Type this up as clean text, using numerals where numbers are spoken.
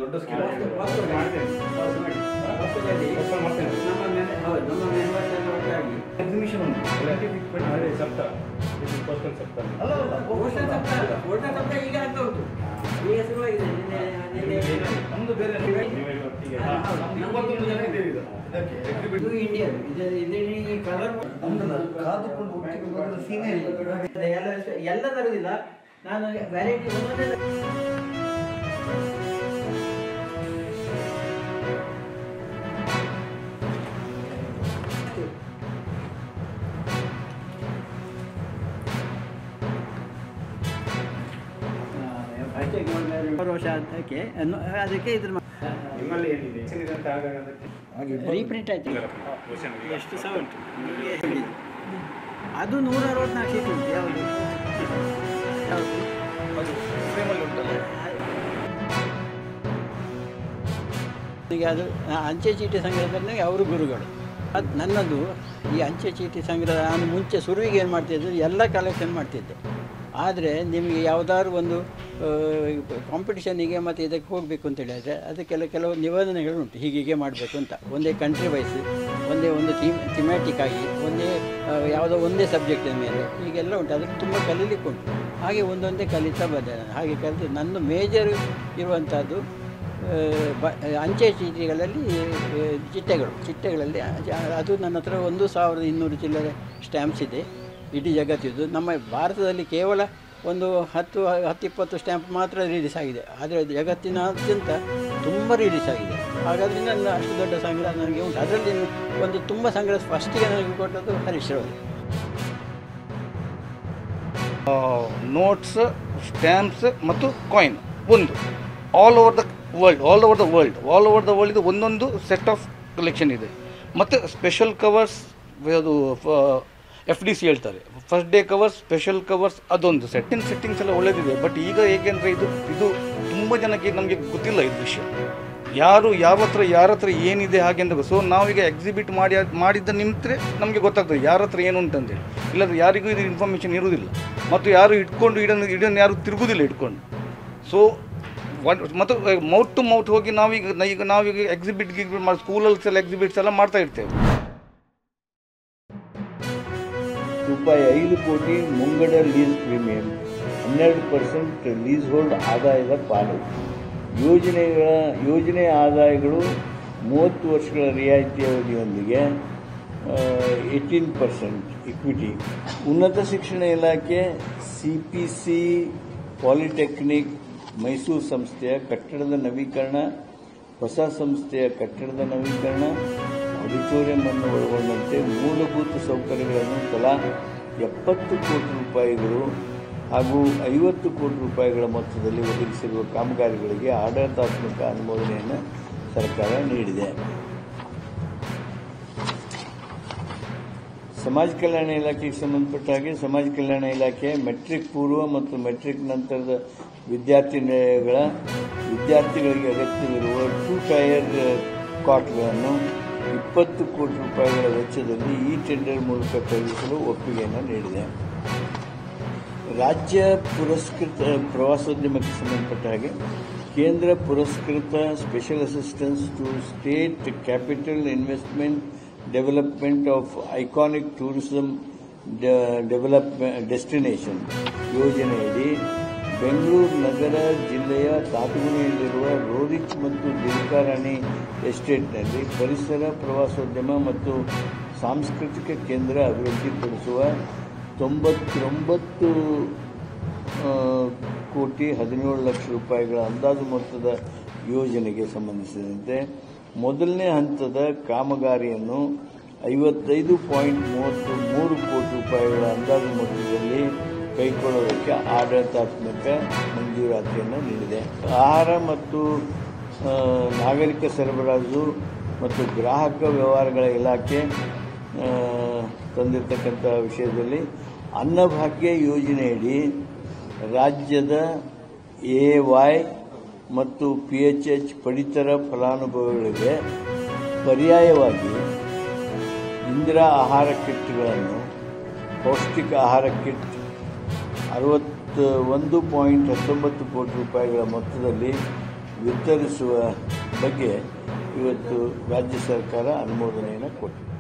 ದೊಡ್ಡ ಸ್ಕೀಮ್ ಮಾಡ್ತೇನೆ. ನಮ್ಮ ಮೆಂಬರ್ಸ್ ಒಟ್ಟಾಗಿ ಎಕ್ಸಿಬಿಷನ್ ಉಂಟು. ಈಗ ಆಗ್ತಾ ಉಂಟು. ಈಗ ಶುರುವಾಗಿದೆ. ನಮ್ದು ಬೇರೆ ಇಂಡಿಯನ್ ಇದು ಕಲರ್ ಕಾದುಕೊಂಡು ಎಲ್ಲ ತರುವುದಿಲ್ಲ ನಾನು ವೆರೈಟಿ ವರ್ಷ ಅದಕ್ಕೆ ಇದ್ರ ನಿಮ್ಮಲ್ಲಿ ಏನಿದೆ ರೀಪ್ರಿಂಟ್ ಆಯ್ತು. ಎಷ್ಟು ಸಹ ಉಂಟು ಅದು 164 ಸೀಟ್ ಉಂಟು. ಯಾವುದು ಈಗ ಅದು ಅಂಚೆ ಚೀಟಿ ಸಂಗ್ರಹದಲ್ಲಿ ಅವರು ಗುರುಗಳು. ಅದು ನನ್ನದು ಈ ಅಂಚೆ ಚೀಟಿ ಸಂಗ್ರಹ ನಾನು ಮುಂಚೆ ಶುರುವಿಗೆ ಏನು ಮಾಡ್ತಿದ್ದೆ, ಎಲ್ಲ ಕಲೆಕ್ಷನ್ ಮಾಡ್ತಿದ್ದೆ. ಆದರೆ ನಿಮಗೆ ಯಾವುದಾದ್ರು ಒಂದು ಕಾಂಪಿಟಿಷನಿಗೆ ಮತ್ತು ಇದಕ್ಕೆ ಹೋಗಬೇಕು ಅಂತ ಹೇಳಿದರೆ ಅದಕ್ಕೆಲ್ಲ ಕೆಲವು ನಿಬಂಧನೆಗಳು ಉಂಟು. ಹೀಗೆ ಮಾಡಬೇಕು ಅಂತ ಒಂದೇ ಕಂಟ್ರಿ ವೈಸ್, ಒಂದೇ ಒಂದು ಥಿಮ್ಯಾಟಿಕ್ ಆಗಿ, ಯಾವುದೋ ಒಂದೇ ಸಬ್ಜೆಕ್ಟಿನ ಮೇಲೆ ಹೀಗೆಲ್ಲ ಉಂಟು. ಅದಕ್ಕೆ ತುಂಬ ಕಲೀಲಿಕ್ಕೆ ಉಂಟು. ಹಾಗೆ ಒಂದೊಂದೇ ಕಲಿತಾ ಬಂದೆ ನಾನು. ಹಾಗೆ ಕಲಿತು ನನ್ನ ಮೇಜರ್ ಇರುವಂಥದ್ದು ಅಂಚೆ ಚೀಟಿಗಳಲ್ಲಿ ಚಿಟ್ಟೆಗಳಲ್ಲಿ ಅದು ನನ್ನ ಹತ್ರ 1200 ಚಿಲ್ಲರೆ ಸ್ಟ್ಯಾಂಪ್ಸ್ ಇದೆ. ಇಡೀ ಜಗತ್ತಿದ್ದು. ನಮ್ಮ ಭಾರತದಲ್ಲಿ ಕೇವಲ ಒಂದು 10-20 ಸ್ಟ್ಯಾಂಪ್ ಮಾತ್ರ ರಿಲೀಸ್ ಆಗಿದೆ. ಆದರೆ ಜಗತ್ತಿನಾದ್ಯಂತ ತುಂಬ ರಿಲೀಸ್ ಆಗಿದೆ. ಹಾಗಾದರೆ ನನ್ನ ಅಷ್ಟು ದೊಡ್ಡ ಸಂಗ್ರಹ ನನಗೆ ಉಂಟು. ಅದರಲ್ಲಿ ಒಂದು ತುಂಬ ಸಂಗ್ರಹ ಫಸ್ಟಿಗೆ ನನಗೆ ಕೊಟ್ಟದ್ದು ಹರೀಶ್ ಅವರು. ನೋಟ್ಸ್, ಸ್ಟ್ಯಾಂಪ್ಸ್ ಮತ್ತು ಕಾಯಿನ್ ಒಂದು ಆಲ್ ಓವರ್ ದ ವರ್ಲ್ಡ್ ಇದು ಒಂದೊಂದು ಸೆಟ್ ಆಫ್ ಕಲೆಕ್ಷನ್ ಇದೆ. ಮತ್ತು ಸ್ಪೆಷಲ್ ಕವರ್ಸ್, ಅದು FDC ಹೇಳ್ತಾರೆ, first day covers, special covers, ಅದೊಂದು ಸೆಟ್ಟಿಂಗ್ಸ್ ಎಲ್ಲ ಒಳ್ಳೆಯದಿದೆ. ಬಟ್ ಈಗ ಏಕೆಂದರೆ ಇದು ತುಂಬ ಜನಕ್ಕೆ ನಮಗೆ ಗೊತ್ತಿಲ್ಲ ಇದು ವಿಷಯ, ಯಾರ ಹತ್ರ ಏನಿದೆ ಹಾಗೆ ಅಂತ. ಸೊ ನಾವೀಗ ಎಕ್ಸಿಬಿಟ್ ಮಾಡಿದ್ದ ನಿಂತರೆ ನಮಗೆ ಗೊತ್ತಾಗ್ತದೆ ಯಾರ ಹತ್ರ ಏನು ಉಂಟಂತೇಳಿ. ಇಲ್ಲಾಂದರೆ ಯಾರಿಗೂ ಇದು ಇನ್ಫಾರ್ಮೇಷನ್ ಇರುವುದಿಲ್ಲ. ಮತ್ತು ಯಾರು ಇಟ್ಕೊಂಡು ಇದನ್ನು ಯಾರು ತಿರುಗುವುದಿಲ್ಲ ಇಟ್ಕೊಂಡು. ಸೊ ಮತ್ತು ಮೌತ್ ಟು ಮೌತ್ ಹೋಗಿ ನಾವೀಗ ಎಕ್ಸಿಬಿಟ್ಗೆ ಸ್ಕೂಲಲ್ಲಿ ಎಕ್ಸಿಬಿಟ್ಸ್ ಎಲ್ಲ ಮಾಡ್ತಾ ಇರ್ತೇವೆ. ರೂಪಾಯಿ 5 ಕೋಟಿ ಮುಂಗಡ ಲೀಸ್ ಪ್ರೀಮಿಯಂ, 12% ಲೀಸ್ ಹೋಲ್ಡ್ ಆದಾಯದ ಪಾಲು, ಯೋಜನೆಯ ಆದಾಯಗಳು 30 ವರ್ಷಗಳ ರಿಯಾಯಿತಿ ಅವಧಿಯೊಂದಿಗೆ 18% ಇಕ್ವಿಟಿ. ಉನ್ನತ ಶಿಕ್ಷಣ ಇಲಾಖೆ, CPC ಪಾಲಿಟೆಕ್ನಿಕ್ ಮೈಸೂರು ಸಂಸ್ಥೆಯ ಕಟ್ಟಡದ ನವೀಕರಣ, ಹೊಸ ಸಂಸ್ಥೆಯ ಕಟ್ಟಡದ ನವೀಕರಣ, ಆಡಿಟೋರಿಯಂ ಅನ್ನು ಒಳಗೊಂಡಂತೆ ಮೂಲಭೂತ ಸೌಕರ್ಯಗಳನ್ನು ತಲಾ 70 ಕೋಟಿ ರೂಪಾಯಿಗಳು ಹಾಗೂ 50 ಕೋಟಿ ರೂಪಾಯಿಗಳ ಮೊತ್ತದಲ್ಲಿ ಒದಗಿಸಿರುವ ಕಾಮಗಾರಿಗಳಿಗೆ ಆಡಳಿತಾತ್ಮಕ ಅನುಮೋದನೆಯನ್ನು ಸರ್ಕಾರ ನೀಡಿದೆ. ಸಮಾಜ ಕಲ್ಯಾಣ ಇಲಾಖೆಗೆ ಸಂಬಂಧಪಟ್ಟ ಹಾಗೆ ಸಮಾಜ ಕಲ್ಯಾಣ ಇಲಾಖೆ ಮೆಟ್ರಿಕ್ ಪೂರ್ವ ಮತ್ತು ಮೆಟ್ರಿಕ್ ನಂತರದ ವಿದ್ಯಾರ್ಥಿಗಳಿಗೆ ಅಗತ್ಯವಿರುವ 2 ಟೈರ್ ಕಾಟ್ಗಳನ್ನು 20 ಕೋಟಿ ರೂಪಾಯಿಗಳ ವೆಚ್ಚದಲ್ಲಿ ಈ ಟೆಂಡರ್ ಮೂಲಕ ಖರೀದಿಸಲು ಒಪ್ಪಿಗೆಯನ್ನು ನೀಡಿದೆ. ರಾಜ್ಯ ಪುರಸ್ಕೃತ ಪ್ರವಾಸೋದ್ಯಮಕ್ಕೆ ಸಂಬಂಧಪಟ್ಟ ಹಾಗೆ ಕೇಂದ್ರ ಪುರಸ್ಕೃತ special assistance to state capital investment development of iconic tourism destination ಯೋಜನೆಯಡಿ ಬೆಂಗಳೂರು ನಗರ ಜಿಲ್ಲೆಯ ತಾತಗುಣಿಯಲ್ಲಿರುವ ರೋರಿಚ್ ಮತ್ತು ದಿಲ್ಕಾರಾಣಿ ಎಸ್ಟೇಟ್ನಲ್ಲಿ ಪರಿಸರ ಪ್ರವಾಸೋದ್ಯಮ ಮತ್ತು ಸಾಂಸ್ಕೃತಿಕ ಕೇಂದ್ರ ಅಭಿವೃದ್ಧಿಪಡಿಸುವ 99 ಕೋಟಿ 17 ಲಕ್ಷ ರೂಪಾಯಿಗಳ ಅಂದಾಜು ಮೊತ್ತದ ಯೋಜನೆಗೆ ಸಂಬಂಧಿಸಿದಂತೆ ಮೊದಲನೇ ಹಂತದ ಕಾಮಗಾರಿಯನ್ನು 55.33 ಕೋಟಿ ರೂಪಾಯಿಗಳ ಅಂದಾಜು ಮೊತ್ತದಲ್ಲಿ ಕೈಗೊಳ್ಳುವುದಕ್ಕೆ ಆಡಳಿತಾತ್ಮಕ ಮಂಜೂರಾತಿಯನ್ನು ನೀಡಿದೆ. ಆಹಾರ ಮತ್ತು ನಾಗರಿಕ ಸರಬರಾಜು ಮತ್ತು ಗ್ರಾಹಕ ವ್ಯವಹಾರಗಳ ಇಲಾಖೆ ತಂದಿರತಕ್ಕಂಥ ವಿಷಯದಲ್ಲಿ ಅನ್ನಭಾಗ್ಯ ಯೋಜನೆಯಡಿ ರಾಜ್ಯದ AY ಮತ್ತು PHH ಪಡಿತರ ಫಲಾನುಭವಿಗಳಿಗೆ ಪರ್ಯಾಯವಾಗಿ ಇಂದಿರಾ ಆಹಾರ ಕಿಟ್ಗಳನ್ನು ಪೌಷ್ಟಿಕ ಆಹಾರ ಕಿಟ್ 61.19 ಕೋಟಿ ರೂಪಾಯಿಗಳ ಮೊತ್ತದಲ್ಲಿ ವಿತರಿಸುವ ಬಗ್ಗೆ ಇವತ್ತು ರಾಜ್ಯ ಸರ್ಕಾರ ಅನುಮೋದನೆಯನ್ನು ಕೊಟ್ಟಿದೆ.